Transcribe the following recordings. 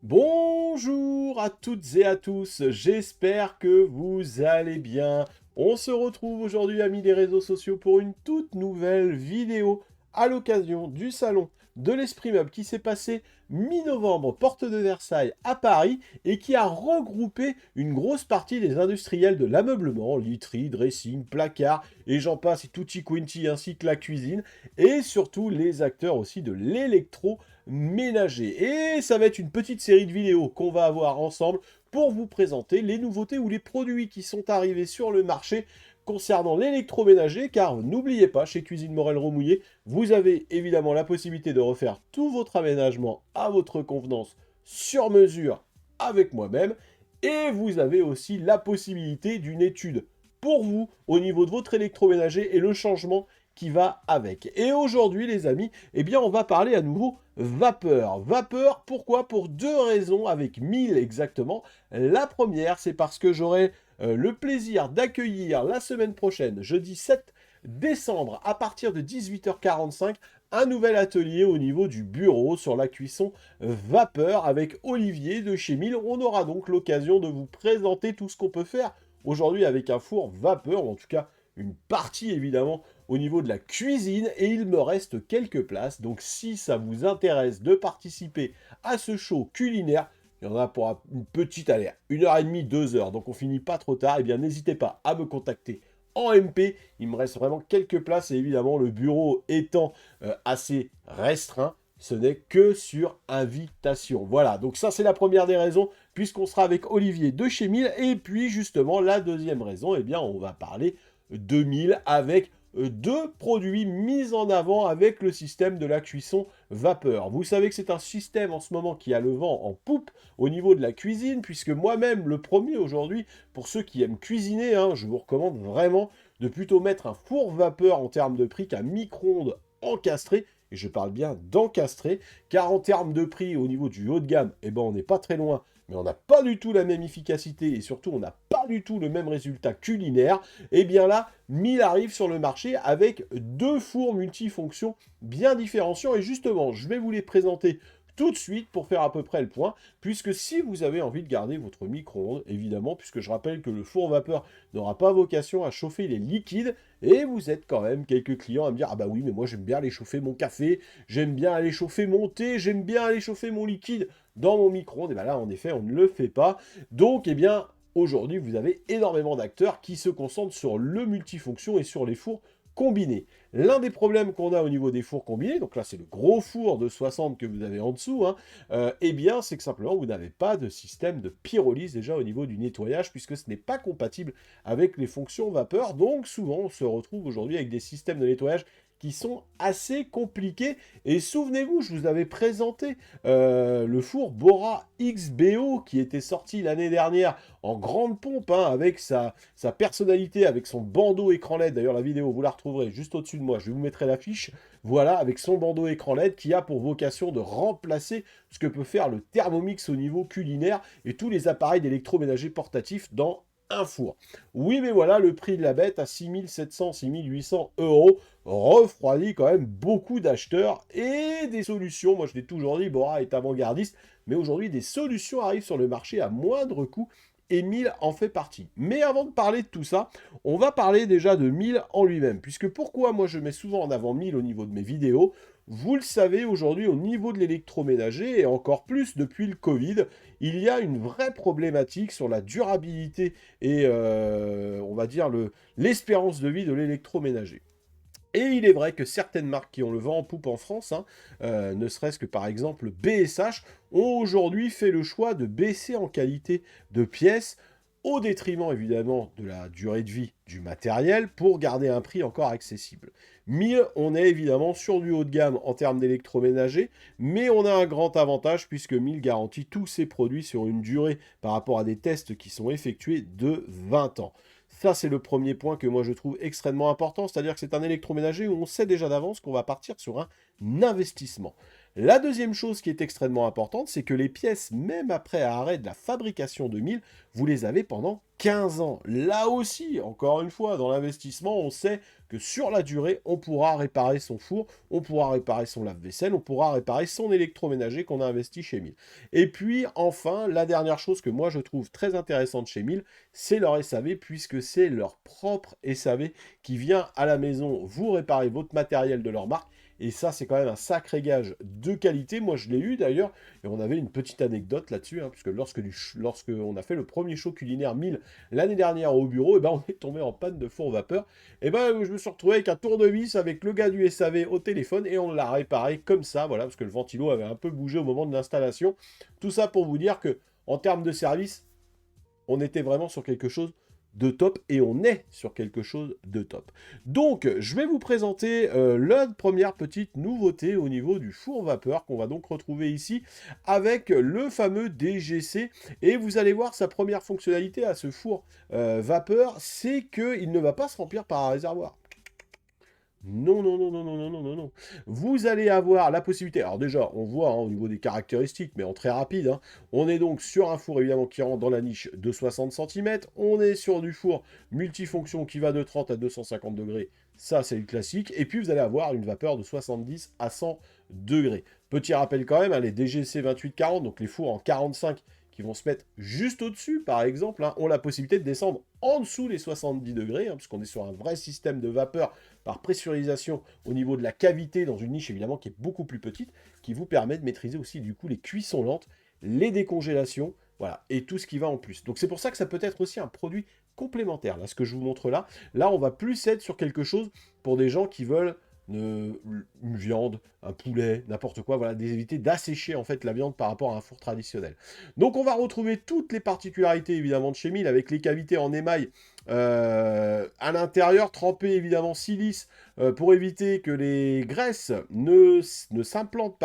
Bonjour à toutes et à tous, j'espère que vous allez bien. On se retrouve aujourd'hui, amis des réseaux sociaux, pour une toute nouvelle vidéo à l'occasion du salon de l'Esprit Meuble qui s'est passé mi-novembre, porte de Versailles à Paris et qui a regroupé une grosse partie des industriels de l'ameublement, literie, dressing, placard et j'en passe, et tutti quinti ainsi que la cuisine et surtout les acteurs aussi de l'électro ménager. Et ça va être une petite série de vidéos qu'on va avoir ensemble pour vous présenter les nouveautés ou les produits qui sont arrivés sur le marché concernant l'électroménager, car n'oubliez pas, chez Cuisine Morel Remouillé, vous avez évidemment la possibilité de refaire tout votre aménagement à votre convenance sur mesure avec moi-même, et vous avez aussi la possibilité d'une étude pour vous au niveau de votre électroménager et le changement qui va avec. Et aujourd'hui, les amis, eh bien, on va parler à nouveau vapeur. Vapeur, pourquoi? Pour deux raisons, avec 1000 exactement. La première, c'est parce que j'aurai le plaisir d'accueillir la semaine prochaine, jeudi 7 décembre, à partir de 18h45, un nouvel atelier au niveau du bureau sur la cuisson vapeur avec Olivier de chez 1000. On aura donc l'occasion de vous présenter tout ce qu'on peut faire aujourd'hui avec un four vapeur, ou en tout cas une partie évidemment au niveau de la cuisine, et il me reste quelques places. Donc si ça vous intéresse de participer à ce show culinaire, il y en a pour une petite, allez, 1h30, 2 heures, donc on finit pas trop tard, et bien n'hésitez pas à me contacter en MP. Il me reste vraiment quelques places, et évidemment le bureau étant assez restreint, ce n'est que sur invitation. Voilà, donc ça c'est la première des raisons, puisqu'on sera avec Olivier de chez 1000, et puis justement la deuxième raison, eh bien on va parler 2000 avec deux produits mis en avant avec le système de la cuisson vapeur. Vous savez que c'est un système en ce moment qui a le vent en poupe au niveau de la cuisine, puisque moi-même, le premier aujourd'hui, pour ceux qui aiment cuisiner, hein, je vous recommande vraiment de plutôt mettre un four vapeur en termes de prix qu'un micro-ondes encastré, et je parle bien d'encastré, car en termes de prix au niveau du haut de gamme, eh ben, on n'est pas très loin, mais on n'a pas du tout la même efficacité, et surtout on n'a pas du tout le même résultat culinaire. Et bien là, 1000 arrive sur le marché avec deux fours multifonctions bien différenciants. Et justement, je vais vous les présenter tout de suite pour faire à peu près le point, puisque si vous avez envie de garder votre micro-ondes, évidemment, puisque je rappelle que le four vapeur n'aura pas vocation à chauffer les liquides, et vous êtes quand même quelques clients à me dire « Ah bah oui, mais moi j'aime bien aller chauffer mon café, j'aime bien aller chauffer mon thé, j'aime bien aller chauffer mon liquide dans mon micro-ondes. » Et bien là, en effet, on ne le fait pas. Donc, eh bien, aujourd'hui, vous avez énormément d'acteurs qui se concentrent sur le multifonction et sur les fours combinés. L'un des problèmes qu'on a au niveau des fours combinés, donc là c'est le gros four de 60 que vous avez en dessous, hein, eh bien c'est que simplement vous n'avez pas de système de pyrolyse déjà au niveau du nettoyage, puisque ce n'est pas compatible avec les fonctions vapeur. Donc souvent on se retrouve aujourd'hui avec des systèmes de nettoyage qui sont assez compliqués. Et souvenez-vous, je vous avais présenté le four Bora XBO qui était sorti l'année dernière en grande pompe, hein, avec sa personnalité, avec son bandeau écran LED. D'ailleurs, la vidéo, vous la retrouverez juste au-dessus de moi. Je vous mettrai l'affiche. Voilà, avec son bandeau écran LED qui a pour vocation de remplacer ce que peut faire le Thermomix au niveau culinaire et tous les appareils d'électroménager portatifs dans un four. Oui, mais voilà, le prix de la bête à 6700, 6800 euros refroidit quand même beaucoup d'acheteurs et des solutions. Moi, je l'ai toujours dit, Bora est avant-gardiste, mais aujourd'hui, des solutions arrivent sur le marché à moindre coût et 1000 en fait partie. Mais avant de parler de tout ça, on va parler déjà de 1000 en lui-même, puisque pourquoi moi je mets souvent en avant 1000 au niveau de mes vidéos? Vous le savez, aujourd'hui, au niveau de l'électroménager, et encore plus depuis le Covid, il y a une vraie problématique sur la durabilité et, on va dire, l'espérance de vie de l'électroménager. Et il est vrai que certaines marques qui ont le vent en poupe en France, hein, ne serait-ce que par exemple BSH, ont aujourd'hui fait le choix de baisser en qualité de pièces, au détriment évidemment de la durée de vie du matériel, pour garder un prix encore accessible. Mais on est évidemment sur du haut de gamme en termes d'électroménager, mais on a un grand avantage puisque 1000 garantit tous ses produits sur une durée par rapport à des tests qui sont effectués de 20 ans. Ça, c'est le premier point que moi je trouve extrêmement important, c'est-à-dire que c'est un électroménager où on sait déjà d'avance qu'on va partir sur un investissement. La deuxième chose qui est extrêmement importante, c'est que les pièces, même après arrêt de la fabrication de 1000, vous les avez pendant 15 ans. Là aussi, encore une fois, dans l'investissement, on sait que sur la durée, on pourra réparer son four, on pourra réparer son lave-vaisselle, on pourra réparer son électroménager qu'on a investi chez Miele. Et puis, enfin, la dernière chose que moi je trouve très intéressante chez Miele, c'est leur SAV, puisque c'est leur propre SAV qui vient à la maison vous réparer votre matériel de leur marque. Et ça, c'est quand même un sacré gage de qualité. Moi, je l'ai eu d'ailleurs, et on avait une petite anecdote là-dessus, hein, puisque lorsque on a fait le premier show culinaire 1000 l'année dernière au bureau, et ben, on est tombé en panne de four vapeur. Et ben, je me suis retrouvé avec un tournevis avec le gars du SAV au téléphone, et on l'a réparé comme ça, voilà, parce que le ventilo avait un peu bougé au moment de l'installation. Tout ça pour vous dire que, en termes de service, on était vraiment sur quelque chose de top, et on est sur quelque chose de top. Donc, je vais vous présenter la première petite nouveauté au niveau du four vapeur qu'on va donc retrouver ici avec le fameux DGC. Et vous allez voir, sa première fonctionnalité à ce four vapeur, c'est qu'il ne va pas se remplir par un réservoir. Non, non, non, non, non, non, non, non, non. Vous allez avoir la possibilité, alors déjà, on voit hein, au niveau des caractéristiques, mais en très rapide, hein, on est donc sur un four évidemment qui rentre dans la niche de 60 cm, on est sur du four multifonction qui va de 30 à 250 degrés, ça c'est le classique, et puis vous allez avoir une vapeur de 70 à 100 degrés. Petit rappel quand même, hein, les DGC 2840, donc les fours en 45 qui vont se mettre juste au-dessus, par exemple, hein, ont la possibilité de descendre en dessous les 70 degrés, hein, puisqu'on est sur un vrai système de vapeur par pressurisation au niveau de la cavité, dans une niche évidemment qui est beaucoup plus petite, qui vous permet de maîtriser aussi du coup les cuissons lentes, les décongélations, voilà, et tout ce qui va en plus. Donc c'est pour ça que ça peut être aussi un produit complémentaire, là, ce que je vous montre là. Là, on va plus être sur quelque chose pour des gens qui veulent une viande, un poulet, n'importe quoi, voilà, d'éviter d'assécher en fait la viande par rapport à un four traditionnel. Donc on va retrouver toutes les particularités évidemment de chez Miele avec les cavités en émail à l'intérieur, trempé évidemment silice pour éviter que les graisses ne s'implantent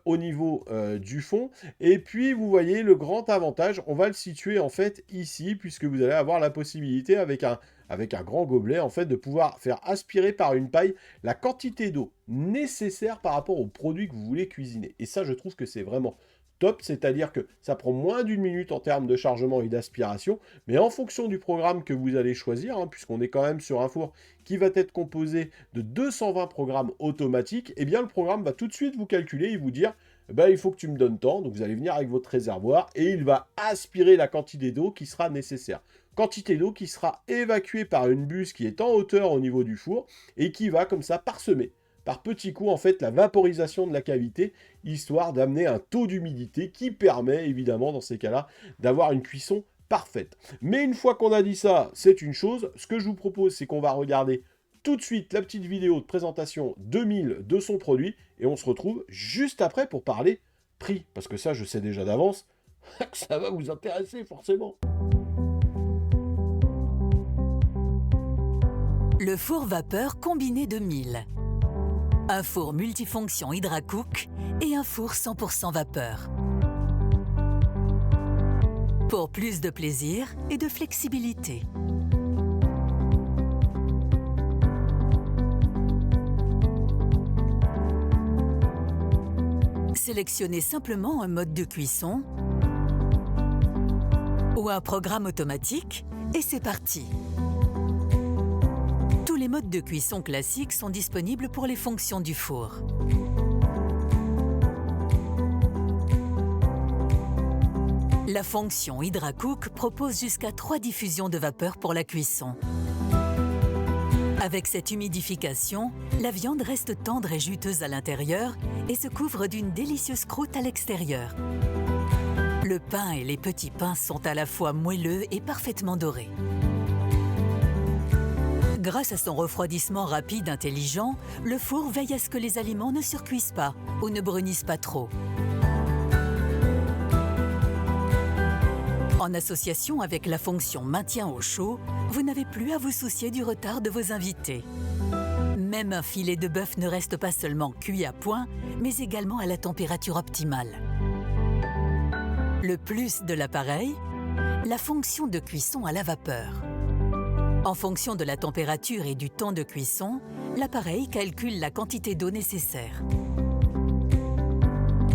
au niveau du fond. Et puis vous voyez le grand avantage, on va le situer en fait ici puisque vous allez avoir la possibilité avec un grand gobelet, en fait, de pouvoir faire aspirer par une paille la quantité d'eau nécessaire par rapport au produit que vous voulez cuisiner. Et ça, je trouve que c'est vraiment top, c'est-à-dire que ça prend moins d'une minute en termes de chargement et d'aspiration, mais en fonction du programme que vous allez choisir, hein, puisqu'on est quand même sur un four qui va être composé de 220 programmes automatiques, eh bien le programme va tout de suite vous calculer et vous dire il faut que tu me donnes tant, donc vous allez venir avec votre réservoir et il va aspirer la quantité d'eau qui sera nécessaire. Quantité d'eau qui sera évacuée par une buse qui est en hauteur au niveau du four et qui va comme ça parsemer par petits coups en fait la vaporisation de la cavité, histoire d'amener un taux d'humidité qui permet évidemment dans ces cas-là d'avoir une cuisson parfaite. Mais une fois qu'on a dit ça, c'est une chose. Ce que je vous propose, c'est qu'on va regarder tout de suite la petite vidéo de présentation de Miele de son produit et on se retrouve juste après pour parler prix. Parce que ça, je sais déjà d'avance que ça va vous intéresser forcément. Le four vapeur combiné de Miele. Un four multifonction Hydracook et un four 100% vapeur. Pour plus de plaisir et de flexibilité. Sélectionnez simplement un mode de cuisson ou un programme automatique et c'est parti. Tous les modes de cuisson classiques sont disponibles pour les fonctions du four. La fonction Hydracook propose jusqu'à 3 diffusions de vapeur pour la cuisson. Avec cette humidification, la viande reste tendre et juteuse à l'intérieur et se couvre d'une délicieuse croûte à l'extérieur. Le pain et les petits pains sont à la fois moelleux et parfaitement dorés. Grâce à son refroidissement rapide intelligent, le four veille à ce que les aliments ne surcuisent pas ou ne brunissent pas trop. En association avec la fonction maintien au chaud, vous n'avez plus à vous soucier du retard de vos invités. Même un filet de bœuf ne reste pas seulement cuit à point, mais également à la température optimale. Le plus de l'appareil, la fonction de cuisson à la vapeur. En fonction de la température et du temps de cuisson, l'appareil calcule la quantité d'eau nécessaire.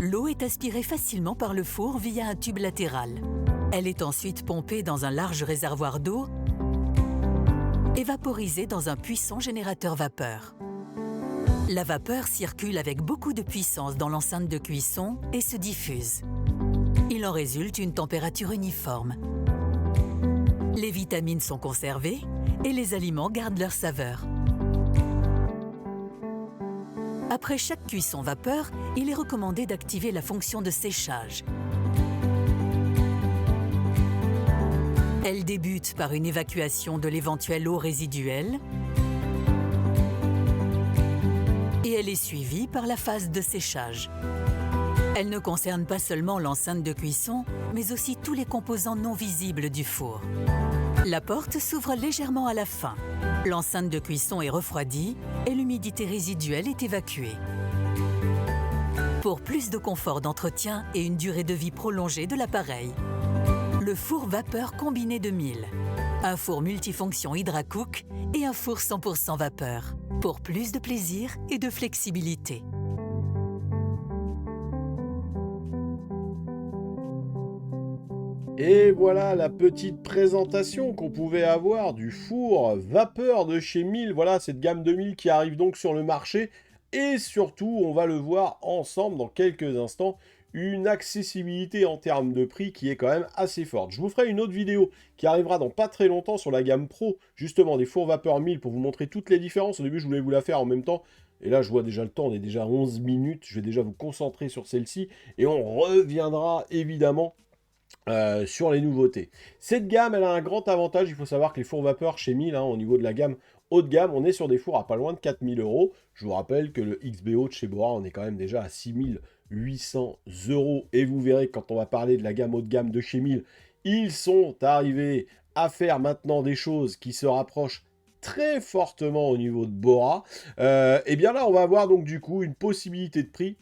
L'eau est aspirée facilement par le four via un tube latéral. Elle est ensuite pompée dans un large réservoir d'eau et vaporisée dans un puissant générateur vapeur. La vapeur circule avec beaucoup de puissance dans l'enceinte de cuisson et se diffuse. Il en résulte une température uniforme. Les vitamines sont conservées et les aliments gardent leur saveur. Après chaque cuisson vapeur, il est recommandé d'activer la fonction de séchage. Elle débute par une évacuation de l'éventuelle eau résiduelle et elle est suivie par la phase de séchage. Elle ne concerne pas seulement l'enceinte de cuisson, mais aussi tous les composants non visibles du four. La porte s'ouvre légèrement à la fin. L'enceinte de cuisson est refroidie et l'humidité résiduelle est évacuée. Pour plus de confort d'entretien et une durée de vie prolongée de l'appareil, le four vapeur combiné de 1000, un four multifonction HydraCook et un four 100% vapeur, pour plus de plaisir et de flexibilité. Et voilà la petite présentation qu'on pouvait avoir du four vapeur de chez Miele. Voilà cette gamme de Miele qui arrive donc sur le marché. Et surtout, on va le voir ensemble dans quelques instants, une accessibilité en termes de prix qui est quand même assez forte. Je vous ferai une autre vidéo qui arrivera dans pas très longtemps sur la gamme Pro, justement des fours vapeur Miele, pour vous montrer toutes les différences. Au début, je voulais vous la faire en même temps. Et là, je vois déjà le temps, on est déjà à 11 minutes. Je vais déjà vous concentrer sur celle-ci. Et on reviendra évidemment sur les nouveautés. Cette gamme, elle a un grand avantage. Il faut savoir que les fours vapeur chez Miele, au niveau de la gamme haut de gamme, on est sur des fours à pas loin de 4000 €. Je vous rappelle que le XBO de chez Bora, on est quand même déjà à 6800 €. Et vous verrez que quand on va parler de la gamme haut de gamme de chez Miele, ils sont arrivés à faire maintenant des choses qui se rapprochent très fortement au niveau de Bora. Et bien là, on va avoir donc du coup une possibilité de prix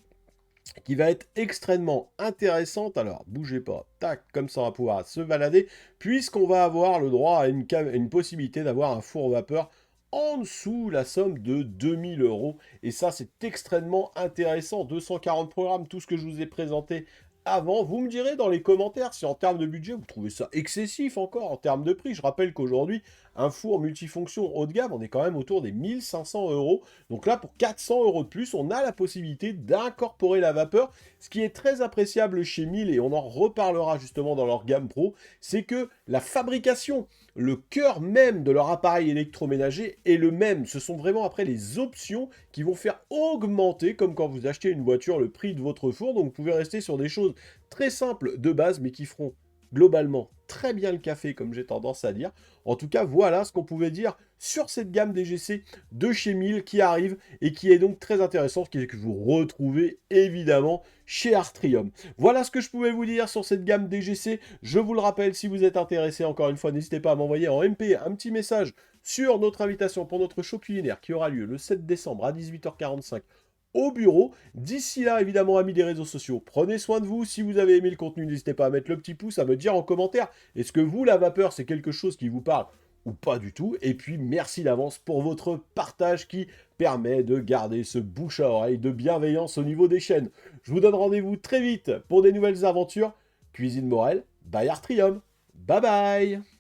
qui va être extrêmement intéressante. Alors, bougez pas, tac, comme ça on va pouvoir se balader, puisqu'on va avoir le droit à une possibilité d'avoir un four vapeur en dessous la somme de 2000 €. Et ça, c'est extrêmement intéressant. 240 programmes, tout ce que je vous ai présenté avant. Vous me direz dans les commentaires si en termes de budget, vous trouvez ça excessif encore en termes de prix. Je rappelle qu'aujourd'hui, un four multifonction haut de gamme, on est quand même autour des 1500 €. Donc là, pour 400 € de plus, on a la possibilité d'incorporer la vapeur. Ce qui est très appréciable chez Miele, et on en reparlera justement dans leur gamme Pro, c'est que la fabrication, le cœur même de leur appareil électroménager est le même. Ce sont vraiment après les options qui vont faire augmenter, comme quand vous achetez une voiture, le prix de votre four. Donc vous pouvez rester sur des choses très simples de base, mais qui feront globalement très bien le café, comme j'ai tendance à dire. En tout cas, voilà ce qu'on pouvait dire sur cette gamme DGC de chez Miele qui arrive et qui est donc très intéressante, qui est que vous retrouvez évidemment chez Artrium. Voilà ce que je pouvais vous dire sur cette gamme DGC. Je vous le rappelle, si vous êtes intéressé, encore une fois, n'hésitez pas à m'envoyer en MP un petit message sur notre invitation pour notre show culinaire qui aura lieu le 7 décembre à 18h45 au bureau. D'ici là, évidemment, amis des réseaux sociaux, prenez soin de vous. Si vous avez aimé le contenu, n'hésitez pas à mettre le petit pouce, à me dire en commentaire, est-ce que vous, la vapeur, c'est quelque chose qui vous parle ou pas du tout? Et puis, merci d'avance pour votre partage qui permet de garder ce bouche à oreille de bienveillance au niveau des chaînes. Je vous donne rendez-vous très vite pour des nouvelles aventures. Cuisine Morel, by Artrium. Bye bye!